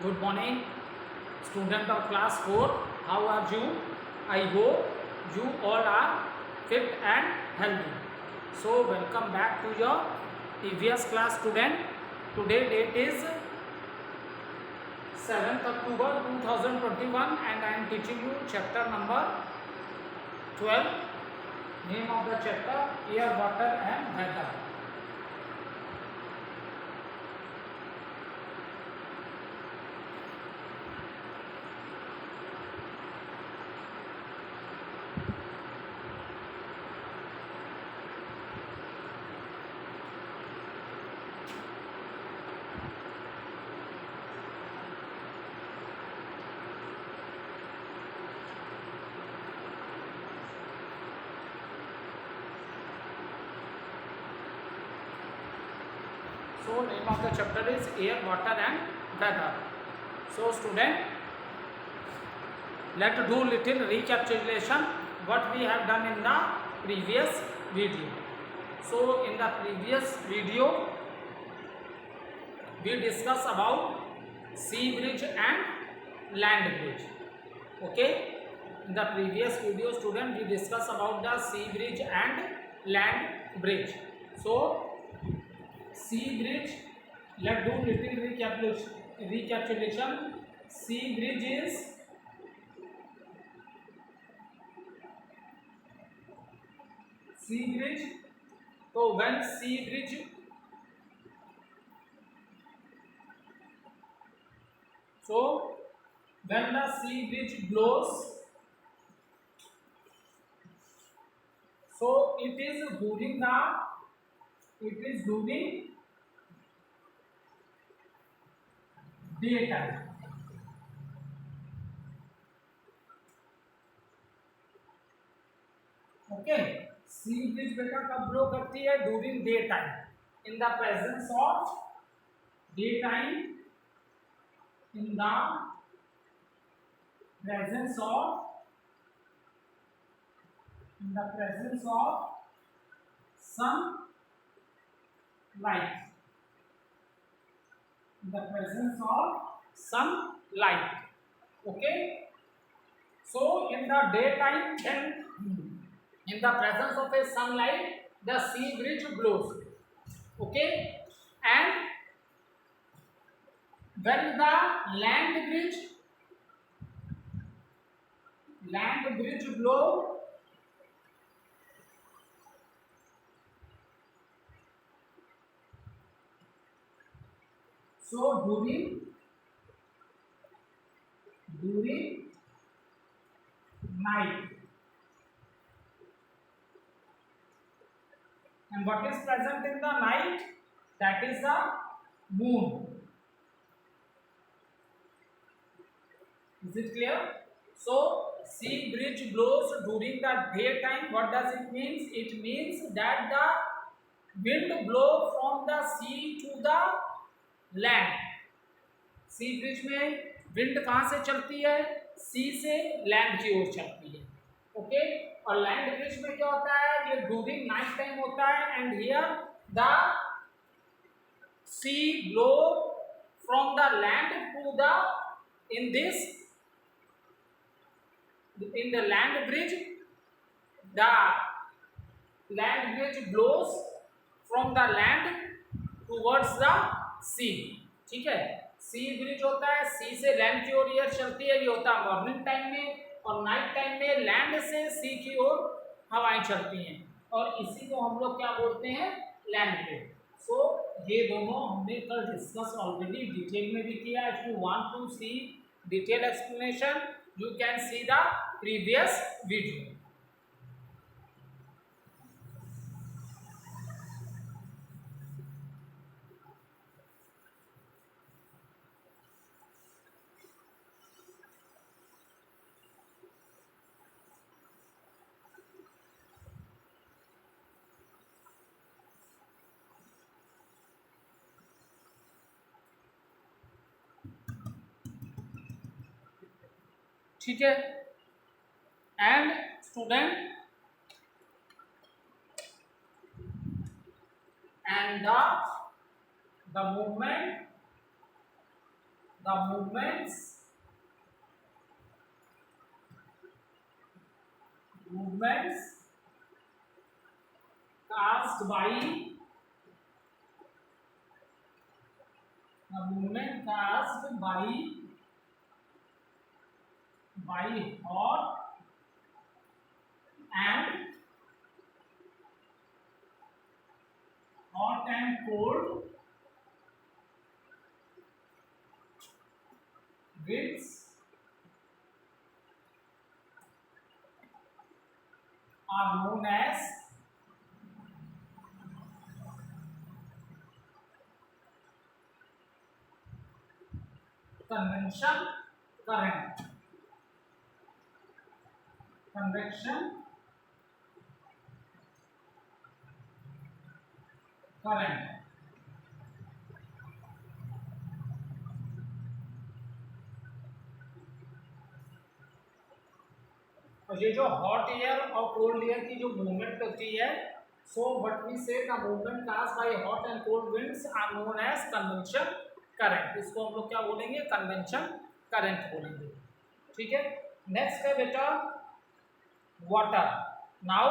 Good morning, student of class 4. How are you? I hope you all are fit and healthy. So welcome back to your previous class, student. Today date is 7th October 2021 and I am teaching you chapter number 12. Name of the chapter: Air, Water and Weather. So name of the chapter is Air, Water and Weather. So student, let's do little recapitulation what we have done in the previous video. So in the previous video we discussed about sea bridge and land bridge. Okay, in the previous video, student, we discussed about the sea bridge and land bridge. So sea bridge, let's do little recapitulation. Sea bridge is so when sea bridge when the sea bridge blows, so it is during daytime. Okay, sea breeze बेटा कब blow करती है? During daytime, in the presence of daytime, in the presence of sunlight, in the presence of sunlight. Okay, so in the daytime, then in the presence of a sunlight the sea bridge blows. Okay, and when the land bridge blow, so during night, and what is present in the night? That is the moon. Is it clear? So sea bridge blows during the daytime. What does it means? It means that the wind blow from the sea to the land. Sea breeze में wind कहाँ से चलती है? सी से land की ओर चलती है. Okay, और लैंड ब्रिज में क्या होता है? ये ड्यूरिंग नाइट टाइम होता है and here the sea blow from the land to the in the land bridge, the land bridge blows from the land towards the सी. ठीक है, सी ब्रिज होता है, सी से लैंड की ओर एयर चलती है. ये होता है मॉर्निंग टाइम में, और नाइट टाइम में लैंड से सी की ओर हवाएं चलती हैं, और इसी को हम लोग क्या बोलते हैं? Land bridge. सो ये दोनों हमने कल डिस्कस ऑलरेडी डिटेल में भी किया. If you want to see detail explanation you can see the previous video. ठीक है, and student, and the movement the movements caused by the movement caused by and hot and cold winds are known as convection current. Convection current. और ये जो hot air और cold air की जो movement होती है, so what we say the movement caused by hot and cold winds are known as convention current. इसको हम लोग क्या बोलेंगे? कन्वेंशन करंट बोलेंगे. ठीक है. नेक्स्ट है बेटा water. Now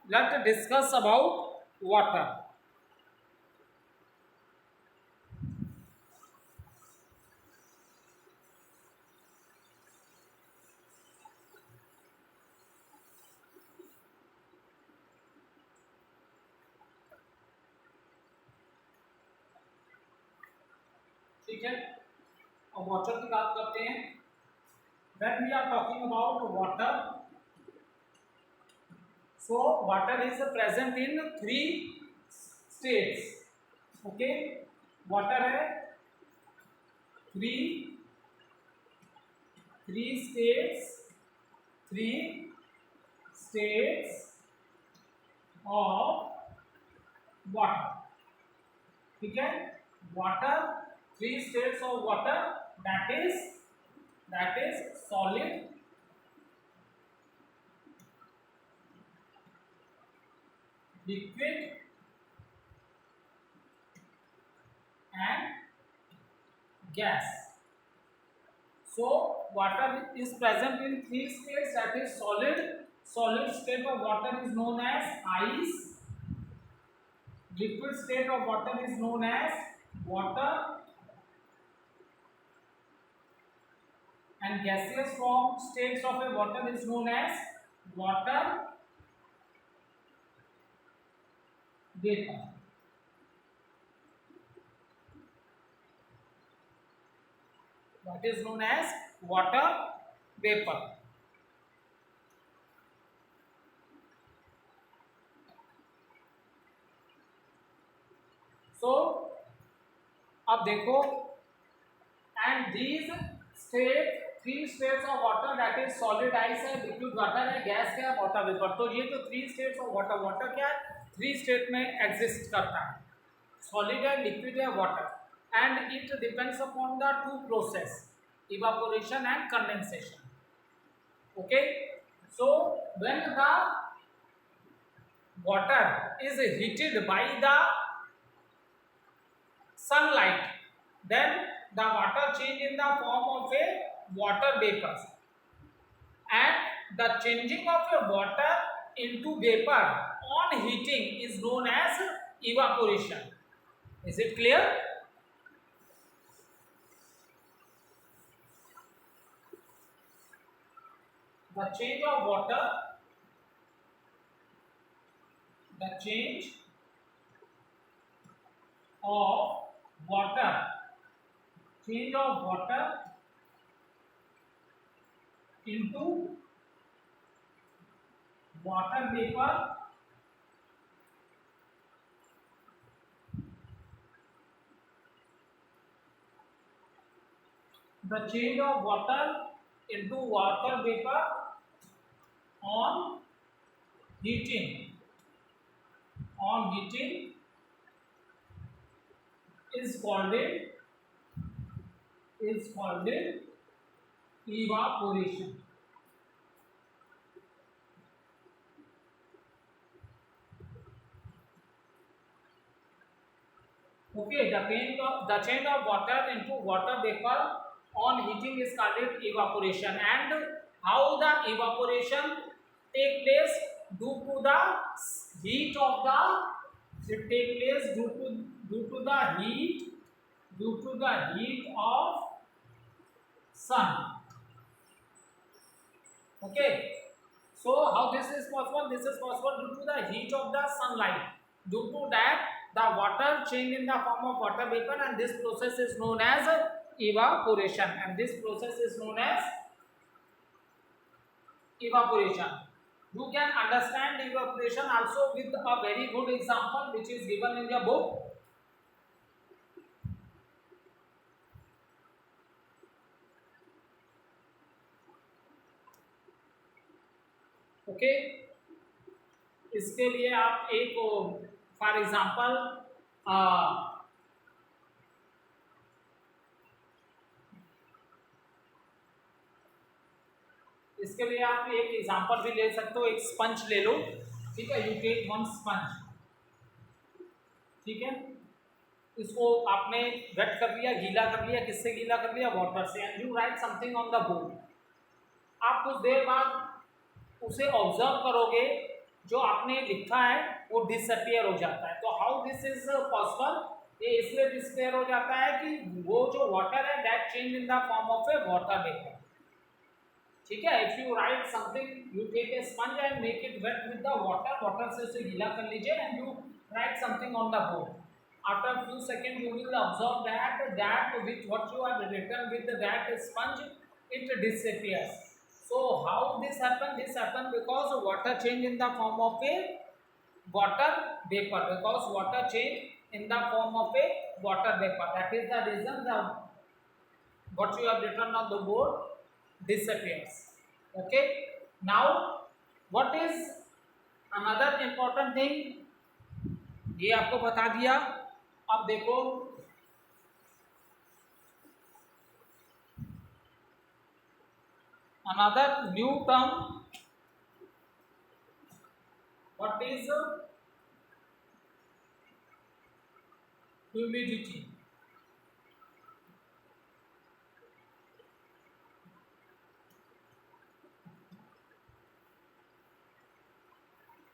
let's discuss about water. ठीक है. अब वाटर की बात करते हैं. When we are talking about water, so water is present in three states. Okay, water है three states of water. ठीक है. water, three states of water, that is solid, liquid and gas. So water is present in three states, that is solid state of water is known as ice, liquid state of water is known as water, and gaseous form states of a water is known as water vapor. That is known as water vapor. So अब देखो, and these three states of water, that is solid ice है, liquid water है, gas क्या है, water vapor. तो ये जो three states of water क्या है? थ्री स्टेट में एग्जिस्ट करता है. सॉलिड है, लिक्विड है, water. And it depends upon the two process, evaporation and condensation. Okay. So when the water is heated by the sunlight, then the water change in the form of a water vapors, and the changing of a water into vapor on heating is known as evaporation. Is it clear? The change of water, the change of water into water vapor the change of water into water vapor on heating is called evaporation. Okay, the change of water into water vapor on heating is called evaporation. And how the evaporation take place? Due to the heat of the it take place due to the heat of sun. Okay. So how this is possible? This is possible due to the heat of the sunlight. Due to that, the water change in the form of water vapor, and this process is known as evaporation. And this process is known as evaporation. You can understand evaporation also with a very good example which is given in your book. Okay. इसके लिए आप एक for example इसके लिए आप एक example भी ले सकते हो, एक स्पंज ले लो, ठीक है, यू टेक वन स्पंज, ठीक है, इसको आपने वेट कर लिया, गीला कर लिया, किससे गीला कर लिया? वाटर से, and you write something on the board. आप कुछ देर बाद उसे ऑब्जर्व करोगे, जो आपने लिखा है वो डिसअपियर हो जाता है। तो हाउ दिस इज पॉसिबल? ये इसलिए डिसअपियर हो जाता है कि वो जो वाटर है that change in the form of a water vapour, ठीक है। If you write something, you take a sponge and make it wet with the water, water से उसे गीला कर लीजिए, and you write something on the board. After few second you will observe that with what you have written with that sponge, it disappears. So how this happen? This happen because water change in the form of a water vapor, because water change in the form of a water vapor. That is the reason the what you have written on the board disappears. Okay. Now what is another important thing? ये आपको बता दिया। अब देखो another new term, what is humidity?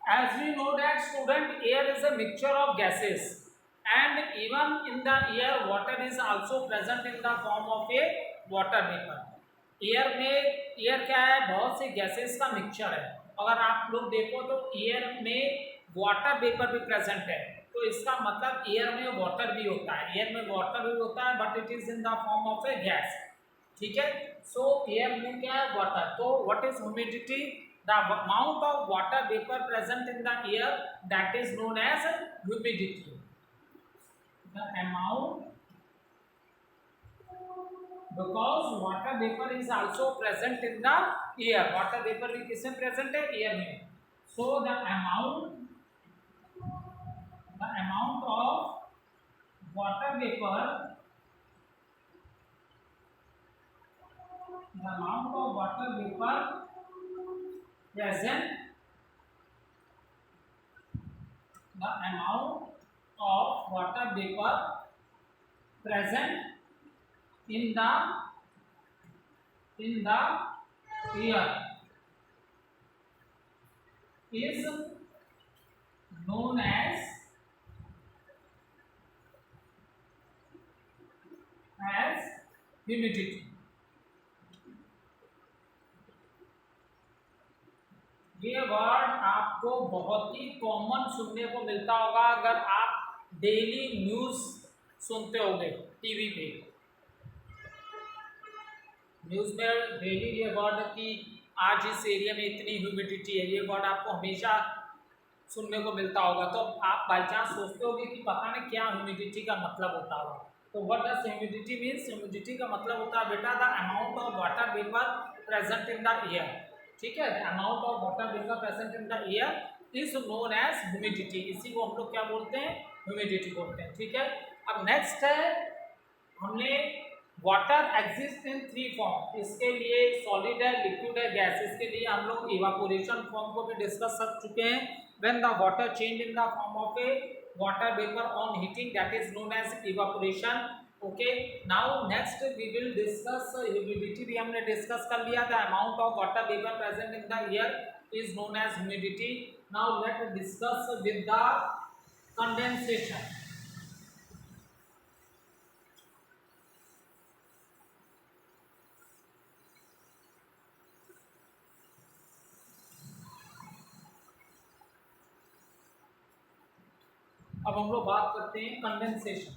As we know that student, air is a mixture of gases, and even in the air water is also present in the form of a water vapor. Air में, air क्या है? बहुत से gases का mixture है। अगर आप लोग देखो तो एयर में वाटर वेपर भी प्रेजेंट है, तो इसका मतलब एयर में वाटर भी होता है, एयर में वाटर भी होता है, but it is in the form of a gas, ठीक है। सो एयर में क्या है? वाटर। तो what is humidity? The amount of water vapour present in the air, that is known as humidity. The amount, because water vapor is also present in the air, water vapor भी किसमें present है? air में। so the amount of water vapor, the amount of water vapor present, the amount of water vapor present in the air is known as humidity। ये word आपको बहुत ही common सुनने को मिलता होगा अगर आप डेली न्यूज सुनते होंगे टीवी पे। न्यूज में डेली ये वर्ड कि आज इस एरिया में इतनी ह्यूमिडिटी है, ये वर्ड आपको हमेशा सुनने को मिलता होगा। तो आप बाई चांस सोचते होगे कि पता नहीं क्या ह्यूमिडिटी का मतलब होता होगा। तो what does humidity means? Humidity का मतलब होता है बेटा the amount of water vapour present in the air, ठीक है। The amount of water vapour present in the air is known as humidity. इसी को हम लोग क्या बोलते हैं? ह्यूमिडिटी बोलते हैं, ठीक है। अब नेक्स्ट है, हमने water exist in three form, इसके लिए सॉलिड है, लिक्विड है, गैस। इसके लिए हम लोग इवापोरेशन फॉर्म को भी डिस्कस कर चुके हैं। When the water change in the form of A water vapor on heating, that is known as evaporation. Okay, now next we will discuss humidity. भी हमने discuss कर लिया, the amount of water vapor present in the air is known as humidity. Now let us discuss with the condensation. अब हम लोग बात करते हैं condensation.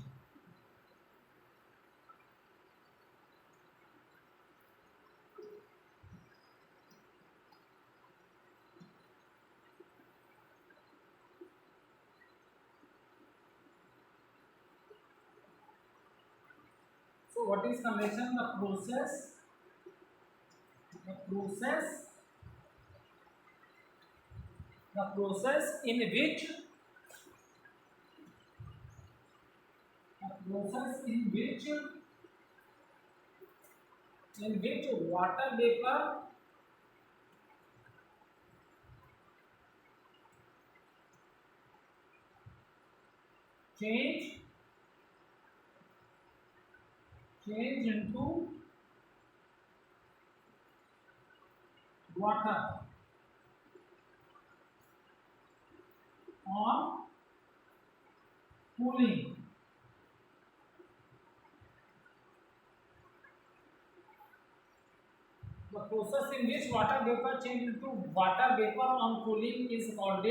So what is condensation? The process in which water vapor change into water on cooling. The process in which water vapor change into water vapor on cooling is called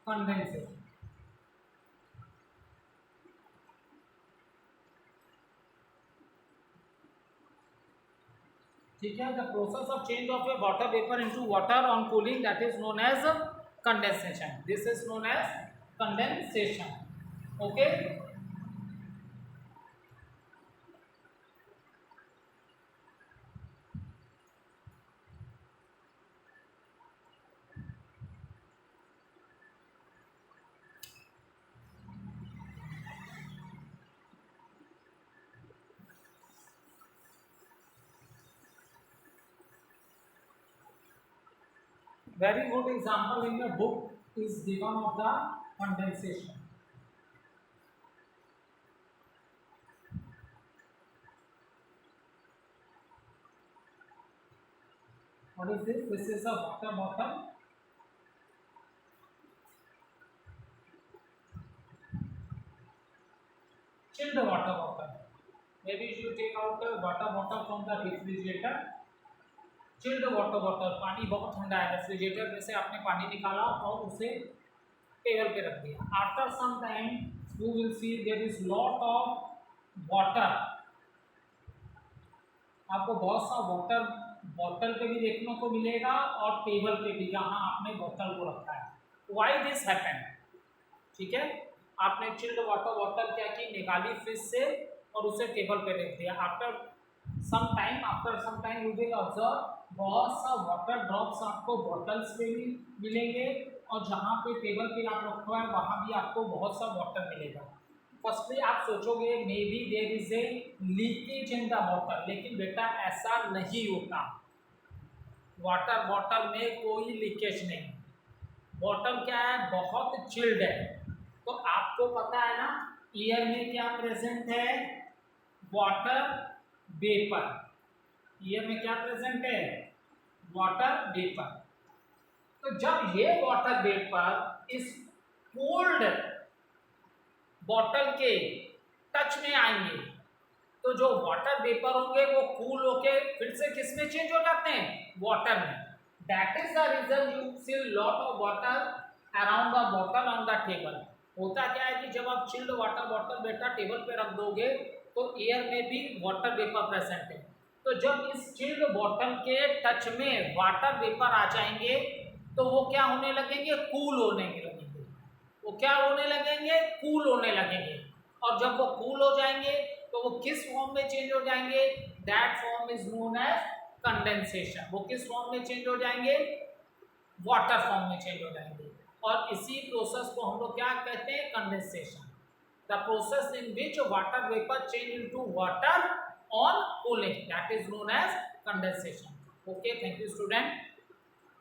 condensation. ठीक है, the process of change of a water vapor into water on cooling, that is known as condensation. This is known as condensation. Okay. Very good example in the book is given of the condensation. What is this? This is a water bottle. Chilled water bottle. Maybe you should take out a water bottle from the refrigerator. Chilled water bottle, पानी बहुत ठंडा है, refrigerator में से आपने पानी निकाला और उसे टेबल पे रख दिया. After some time you will see there is lot of water. आपको बहुत सा वाटर बॉटल पे भी देखने को मिलेगा और टेबल पे भी जहाँ आपने बॉटल को रखा है. Why this happen? ठीक है, आपने चिल्ड वाटर बॉटल क्या की, निकाली फ्रिज से और उसे टेबल पे रख दिया. After some time you will observe बहुत सा वाटर ड्रॉप्स आपको बॉटल्स पे भी मिलेंगे और जहाँ पे टेबल पे आप रखा है वहाँ भी आपको बहुत सा वाटर मिलेगा. फर्स्टली आप सोचोगे maybe there is a leakage in the bottle, लेकिन बेटा ऐसा नहीं होता. वाटर बॉटल में कोई लीकेज नहीं. बॉटल क्या है, बहुत चिल्ड है. तो आपको पता है ना एयर में क्या प्रेजेंट है, वाटर वेपर. एयर में क्या प्रेजेंट है, वाटर वेपर. तो जब ये वाटर वेपर इस कोल्ड बॉटल के टच में आएंगे तो जो वाटर वेपर होंगे वो कूल होके फिर से किस में चेंज हो जाते हैं, वाटर में. That is the reason you see lot of water around the bottle on the table. होता क्या है कि जब आप चिल्ड वाटर बॉटल बेटा टेबल पे रख दोगे तो एयर में भी वाटर वेपर प्रेजेंट है. तो जब इस चिल्ड बॉटल के टच में वाटर वेपर आ जाएंगे तो वो क्या होने लगेंगे, कूल होने लगेंगे. वो क्या होने लगेंगे, कूल होने लगेंगे. और जब वो कूल हो जाएंगे तो वो किस फॉर्म में चेंज हो जाएंगे, that form is known as condensation. वो किस फॉर्म में चेंज हो जाएंगे, वाटर फॉर्म में चेंज हो जाएंगे. और इसी प्रोसेस को हम लोग क्या कहते हैं, condensation. The process in which water vapour change into water on cooling, that is known as condensation. Okay, thank you student.